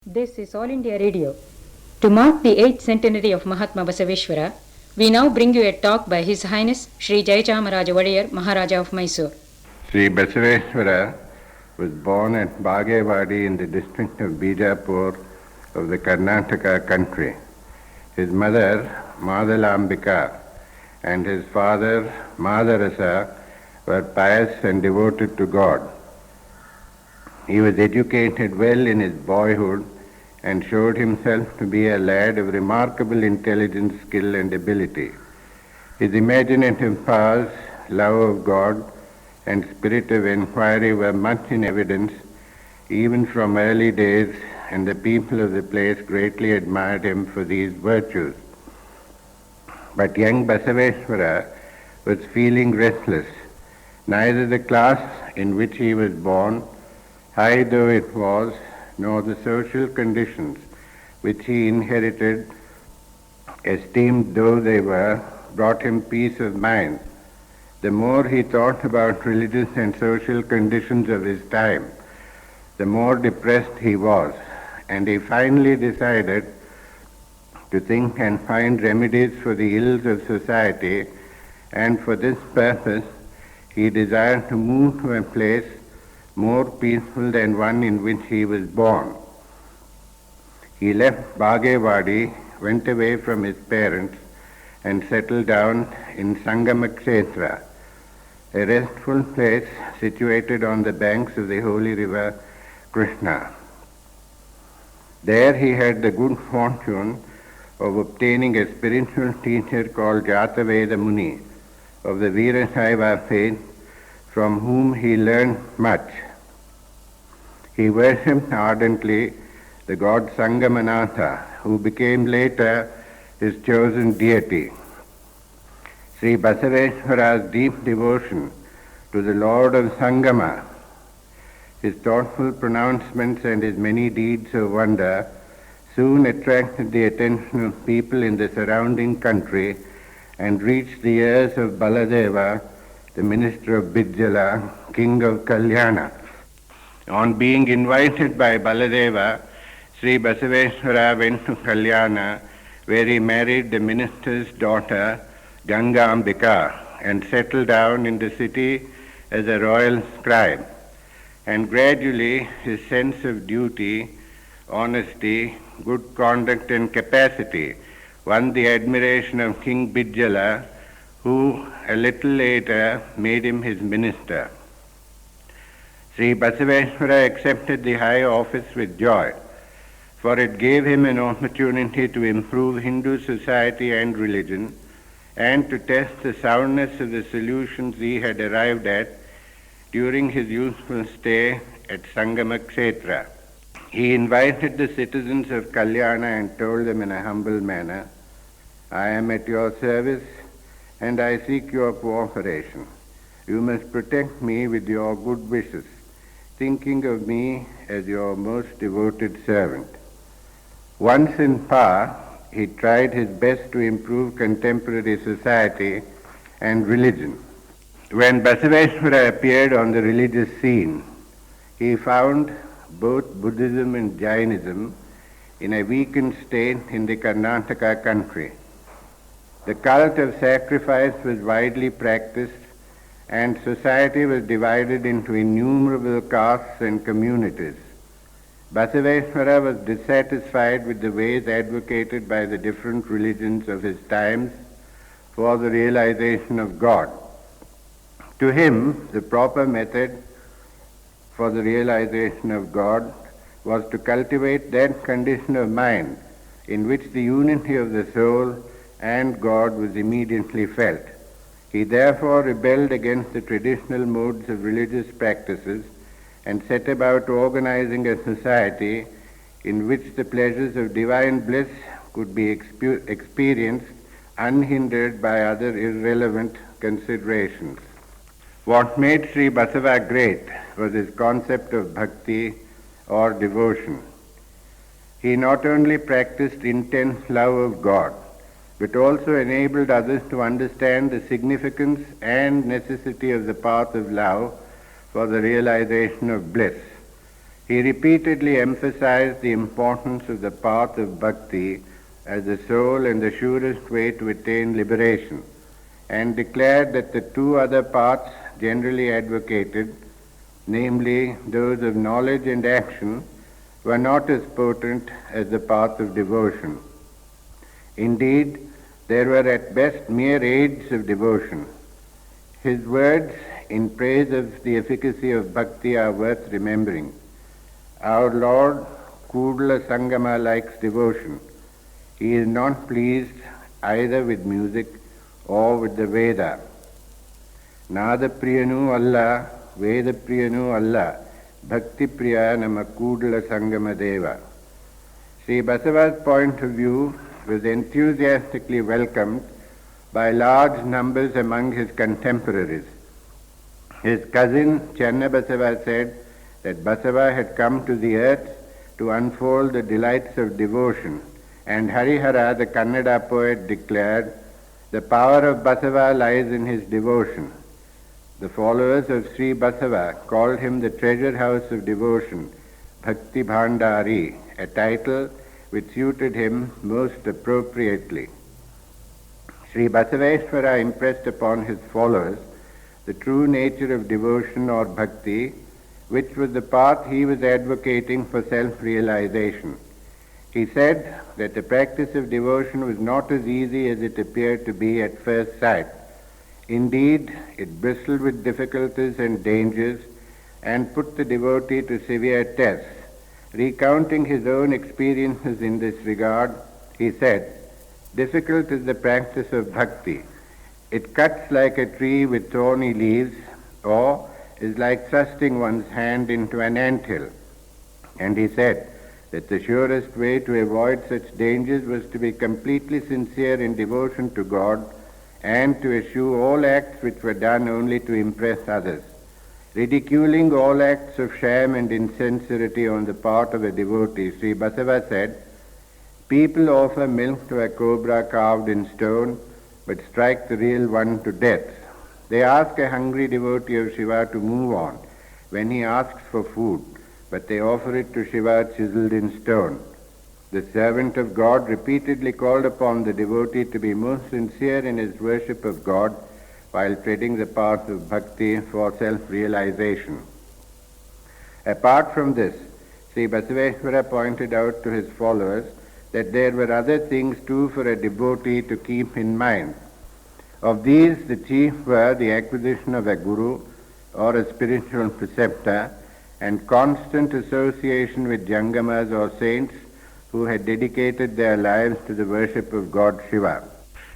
This is All India Radio. To mark the 8th centenary of Mahatma Basaveshwara, we now bring you a talk by His Highness Sri Jayachamaraja Wadiyar, Maharaja of Mysore. Sri Basaveshwara was born at Bagewadi in the district of Bijapur of the Karnataka country. His mother, Madalambika, and his father, Madarasa, were pious and devoted to God. He was educated well in his boyhood and showed himself to be a lad of remarkable intelligence, skill, and ability. His imaginative powers, love of God, and spirit of inquiry were much in evidence even from early days, and the people of the place greatly admired him for these virtues. But young Basaveshwara was feeling restless. Neither the class in which he was born, high though it was, nor the social conditions which he inherited, esteemed though they were, brought him peace of mind. The more he thought about religious and social conditions of his time, the more depressed he was, and he finally decided to think and find remedies for the ills of society, and for this purpose he desired to move to a place more peaceful than one in which he was born. He left Bagewadi, went away from his parents, and settled down in Sangamakshetra, a restful place situated on the banks of the holy river Krishna. There he had the good fortune of obtaining a spiritual teacher called Jataveda Muni of the Veerashaiva faith, from whom he learned much. He worshipped ardently the god Sangamanatha, who became later his chosen deity. Sri Basaveshwara's deep devotion to the Lord of Sangama, his thoughtful pronouncements and his many deeds of wonder soon attracted the attention of people in the surrounding country and reached the ears of Baladeva, the minister of Bijjala, king of Kalyana. On being invited by Baladeva, Sri Basaveshwara went to Kalyana, where he married the minister's daughter, Gangambika, and settled down in the city as a royal scribe. And gradually his sense of duty, honesty, good conduct, and capacity won the admiration of King Bijjala, who a little later made him his minister. Sri Basaveshwara accepted the high office with joy, for it gave him an opportunity to improve Hindu society and religion, and to test the soundness of the solutions he had arrived at during his useful stay at Sangamakshetra. He invited the citizens of Kalyana and told them in a humble manner, "I am at your service and I seek your cooperation. You must protect me with your good wishes, thinking of me as your most devoted servant." Once in power, he tried his best to improve contemporary society and religion. When Basaveshwara appeared on the religious scene, he found both Buddhism and Jainism in a weakened state in the Karnataka country. The cult of sacrifice was widely practiced, and society was divided into innumerable castes and communities. Basaveshwara was dissatisfied with the ways advocated by the different religions of his times for the realization of God. To him, the proper method for the realization of God was to cultivate that condition of mind in which the unity of the soul and God was immediately felt. He therefore rebelled against the traditional modes of religious practices and set about organizing a society in which the pleasures of divine bliss could be experienced unhindered by other irrelevant considerations. What made Sri Basava great was his concept of bhakti or devotion. He not only practiced intense love of God, but also enabled others to understand the significance and necessity of the path of love for the realization of bliss. He repeatedly emphasized the importance of the path of bhakti as the sole and the surest way to attain liberation, and declared that the two other paths generally advocated, namely those of knowledge and action, were not as potent as the path of devotion. Indeed, they were at best mere aids of devotion. His words in praise of the efficacy of bhakti are worth remembering. Our Lord Kudala Sangama likes devotion. He is not pleased either with music or with the Veda. Nada Priyanu Allah, Veda Priyanu Allah, Bhakti Priya Nama Kudala Sangama Deva. Sri Basava's point of view was enthusiastically welcomed by large numbers among his contemporaries. His cousin Channa Basava said that Basava had come to the earth to unfold the delights of devotion, and Harihara, the Kannada poet, declared, "The power of Basava lies in his devotion." The followers of Sri Basava called him the treasure house of devotion, Bhakti Bhandari, a title which suited him most appropriately. Sri Basaveshwara impressed upon his followers the true nature of devotion or bhakti, which was the path he was advocating for self-realization. He said that the practice of devotion was not as easy as it appeared to be at first sight. Indeed, it bristled with difficulties and dangers and put the devotee to severe tests. Recounting his own experiences in this regard, he said, "Difficult is the practice of bhakti. It cuts like a tree with thorny leaves, or is like thrusting one's hand into an anthill." And he said that the surest way to avoid such dangers was to be completely sincere in devotion to God and to eschew all acts which were done only to impress others. Ridiculing all acts of sham and insincerity on the part of a devotee, Sri Basava said, "People offer milk to a cobra carved in stone, but strike the real one to death. They ask a hungry devotee of Shiva to move on when he asks for food, but they offer it to Shiva chiseled in stone." The servant of God repeatedly called upon the devotee to be most sincere in his worship of God while treading the path of bhakti for self-realization. Apart from this, Sri Basaveshwara pointed out to his followers that there were other things too for a devotee to keep in mind. Of these, the chief were the acquisition of a guru or a spiritual preceptor and constant association with jangamas or saints who had dedicated their lives to the worship of God Shiva.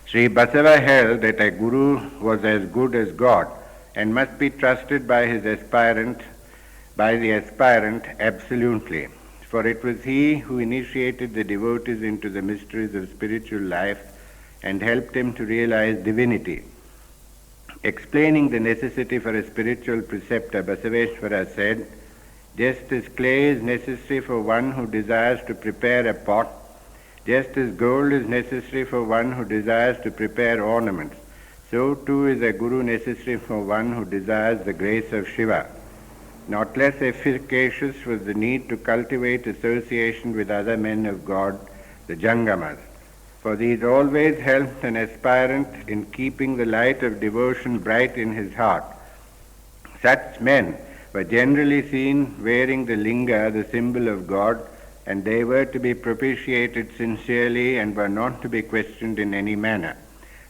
Sri Basava held that a guru was as good as God and must be trusted by the aspirant absolutely, for it was he who initiated the devotees into the mysteries of spiritual life and helped him to realize divinity. Explaining the necessity for a spiritual preceptor, Basaveshwara said, "Just as clay is necessary for one who desires to prepare a pot, just as gold is necessary for one who desires to prepare ornaments, so too is a guru necessary for one who desires the grace of Shiva." Not less efficacious was the need to cultivate association with other men of God, the jangamas, for these always helped an aspirant in keeping the light of devotion bright in his heart. Such men were generally seen wearing the linga, the symbol of God, and they were to be propitiated sincerely and were not to be questioned in any manner.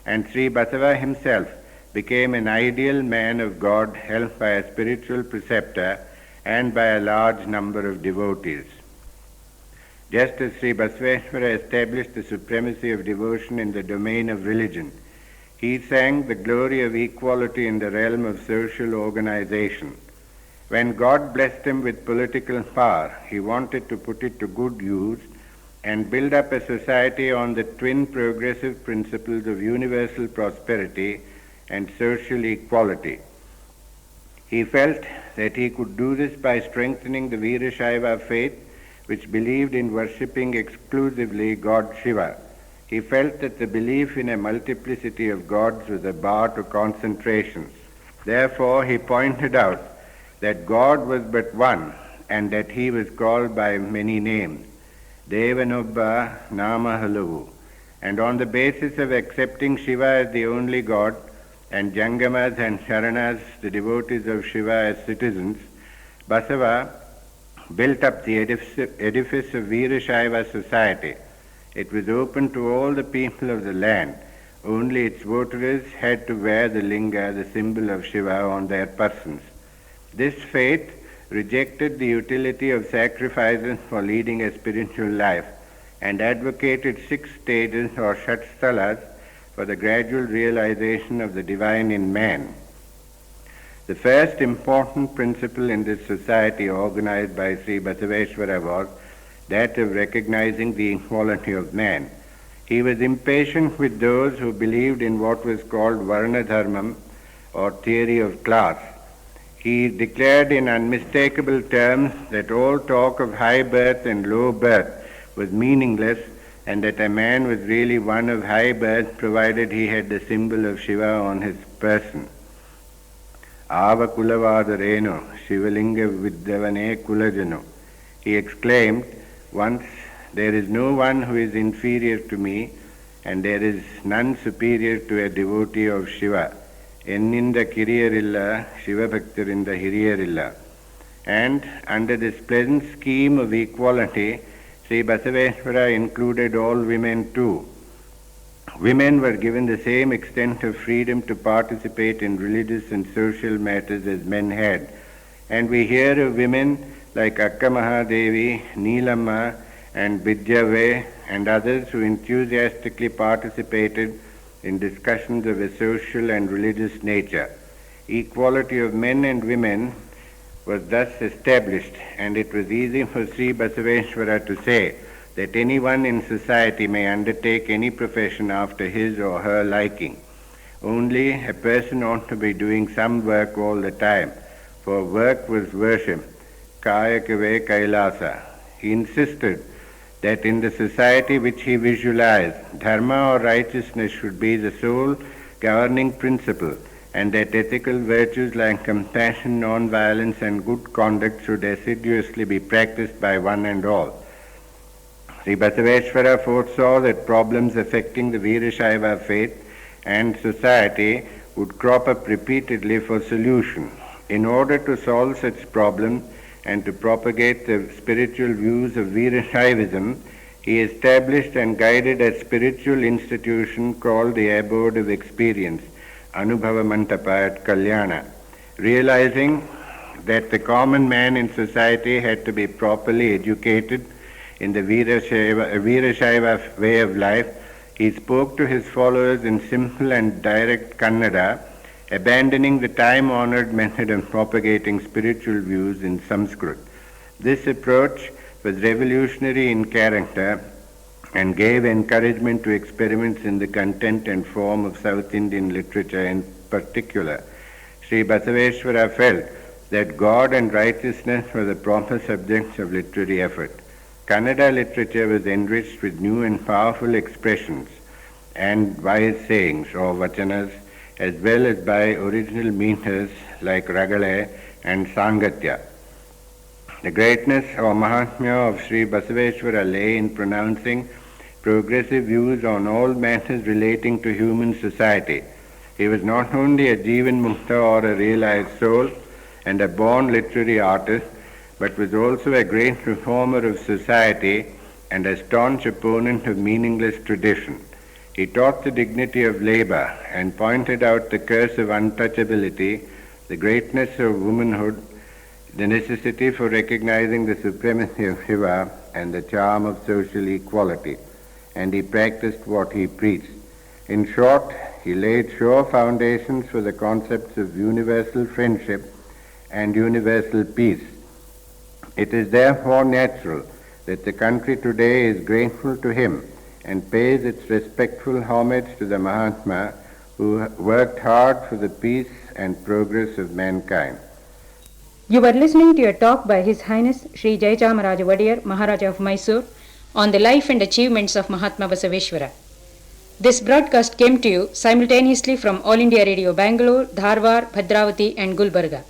And Sri Basava himself became an ideal man of God, helped by a spiritual preceptor and by a large number of devotees. Just as Sri Basaveshwara established the supremacy of devotion in the domain of religion, he sang the glory of equality in the realm of social organization. When God blessed him with political power, he wanted to put it to good use and build up a society on the twin progressive principles of universal prosperity and social equality. He felt that he could do this by strengthening the Veerashaiva faith, which believed in worshipping exclusively God Shiva. He felt that the belief in a multiplicity of gods was a bar to concentration. Therefore, he pointed out that God was but one, and that he was called by many names, Devanobba Nama Halavu. And on the basis of accepting Shiva as the only God, and Jangamas and Sharanas, the devotees of Shiva, as citizens, Basava built up the edifice of Veerashaiva society. It was open to all the people of the land. Only its votaries had to wear the linga, the symbol of Shiva, on their persons. This faith rejected the utility of sacrifices for leading a spiritual life and advocated 6 stages or shatsthalas for the gradual realization of the divine in man. The first important principle in this society organized by Sri Basaveshwara was that of recognizing the equality of man. He was impatient with those who believed in what was called Varna Dharmam, or theory of class. He declared in unmistakable terms that all talk of high birth and low birth was meaningless, and that a man was really one of high birth provided he had the symbol of Shiva on his person. Ava Kulavadhareno, Shivalinga Vidyavane Kulajano. He exclaimed once, "There is no one who is inferior to me, and there is none superior to a devotee of Shiva. Enninda Kiriyarilla, Shiva Bhaktarinda Hiriyarilla." And under this pleasant scheme of equality, Sri Basaveshwara included all women too. Women were given the same extent of freedom to participate in religious and social matters as men had. And we hear of women like Akka Mahadevi, Neelamma, and Vidyave, and others who enthusiastically participated in discussions of a social and religious nature. Equality of men and women was thus established, and it was easy for Sri Basaveshwara to say that anyone in society may undertake any profession after his or her liking. Only a person ought to be doing some work all the time, for work was worship, kayakave kailasa. He insisted that in the society which he visualized, dharma or righteousness should be the sole governing principle, and that ethical virtues like compassion, non-violence, and good conduct should assiduously be practiced by one and all. Sri Basaveshwara foresaw that problems affecting the Veerashaiva faith and society would crop up repeatedly for solution. In order to solve such problems and to propagate the spiritual views of Veerashaivism, he established and guided a spiritual institution called the Abode of Experience, Anubhava Mantapa at Kalyana. Realizing that the common man in society had to be properly educated in the Veerashaiva way of life, he spoke to his followers in simple and direct Kannada, abandoning the time-honored method of propagating spiritual views in Sanskrit. This approach was revolutionary in character and gave encouragement to experiments in the content and form of South Indian literature in particular. Sri Basaveshwara felt that God and righteousness were the proper subjects of literary effort. Kannada literature was enriched with new and powerful expressions and wise sayings or vachanas, as well as by original meters like Ragale and Sangatya. The greatness or Mahatmya of Sri Basaveshwara lay in pronouncing progressive views on all matters relating to human society. He was not only a Jivan Mukta or a realized soul and a born literary artist, but was also a great reformer of society and a staunch opponent of meaningless tradition. He taught the dignity of labor and pointed out the curse of untouchability, the greatness of womanhood, the necessity for recognizing the supremacy of Shiva, and the charm of social equality. And he practiced what he preached. In short, he laid sure foundations for the concepts of universal friendship and universal peace. It is therefore natural that the country today is grateful to him and pays its respectful homage to the Mahatma who worked hard for the peace and progress of mankind. You were listening to a talk by His Highness Sri Jayachamaraja Wadiyar, Maharaja of Mysore, on the life and achievements of Mahatma Basaveshwara. This broadcast came to you simultaneously from All India Radio Bangalore, Dharwar, Bhadravati and Gulbarga.